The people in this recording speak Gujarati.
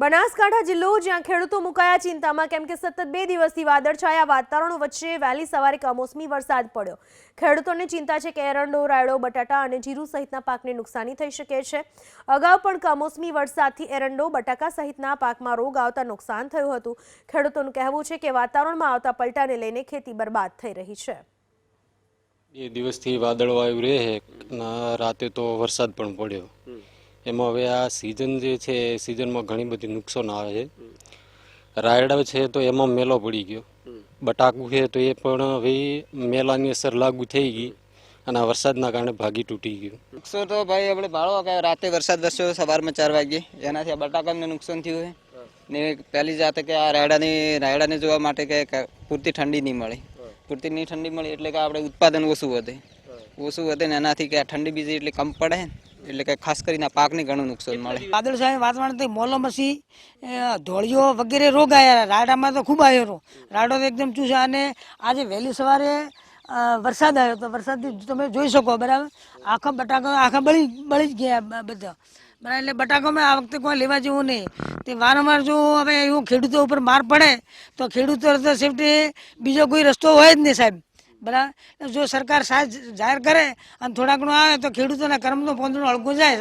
બનાસકાંઠા જિલ્લો જ્યાં ખેડૂતો મુકાયા ચિંતામાં કેમ કે સતત 2 દિવસથી વાદળછાયા વાતાવરણ વચ્ચે વહેલી સવારે કમોસમી વરસાદ પડ્યો। ખેડૂતોને ચિંતા છે કે એરંડો, રાયડો, બટાટા અને જીરું સહિતના પાકને નુકસાની થઈ શકે છે। અગાઉ પણ કમોસમી વરસાદથી એરંડો, બટાકા સહિતના પાકમાં રોગ આવતા નુકસાન થયું હતું। ખેડૂતોનું કહેવું છે કે વાતાવરણમાં આવતા પલટાને લઈને ખેતી બરબાદ થઈ રહી છે। 2 દિવસથી વાદળવાયું રહે રાતે તો વરસાદ પણ પડ્યો। એમાં હવે આ સિઝન જે છે એ સિઝનમાં ઘણી બધી નુકસાન આવે છે। રાયડા છે તો એમાં મેલો પડી ગયો, બટાકું છે તો એ પણ હવે મેલાની અસર લાગુ થઈ ગઈ અને આ વરસાદના કારણે ભાગી તૂટી ગયું। નુકસાન તો ભાઈ આપણે ભાળો કે રાતે વરસાદ વરસ્યો સવારમાં 4 વાગે, એનાથી આ બટાકાને નુકસાન થયું છે ને પહેલી જાતે કે આ રાયડાને જોવા માટે કે પૂરતી ઠંડી નહીં મળે, પૂરતી નહીં ઠંડી મળે એટલે કે આપણે ઉત્પાદન ઓછું વધે ને એનાથી કે ઠંડી બીજી એટલે કમ પડે એટલે કે ખાસ કરીને પાકને ઘણું નુકસાન મળે। વાદળછાયા વાતાવરણથી મોલોમસી, ધોળીઓ વગેરે રોગ આવ્યા। રાયડામાં તો ખૂબ આવ્યો, રાયડો તો એકદમ ચૂસ્યા અને આજે વહેલી સવારે વરસાદ આવ્યો તો વરસાદથી તમે જોઈ શકો બરાબર, આખા બટાકા આખા બળી જ ગયા બધા બરાબર। એટલે બટાકામાં આ વખતે કોઈ લેવા જેવું નહીં। તે વારંવાર જો હવે એવું ખેડૂતો ઉપર માર પડે તો ખેડૂતો તો સેફટી બીજો કોઈ રસ્તો હોય જ નહીં સાહેબ બરાબર। જો સરકાર સહાય જાહેર કરે અને થોડા ઘણું આવે તો ખેડૂતોના કર્મનો પોંદડું હળગું જાય।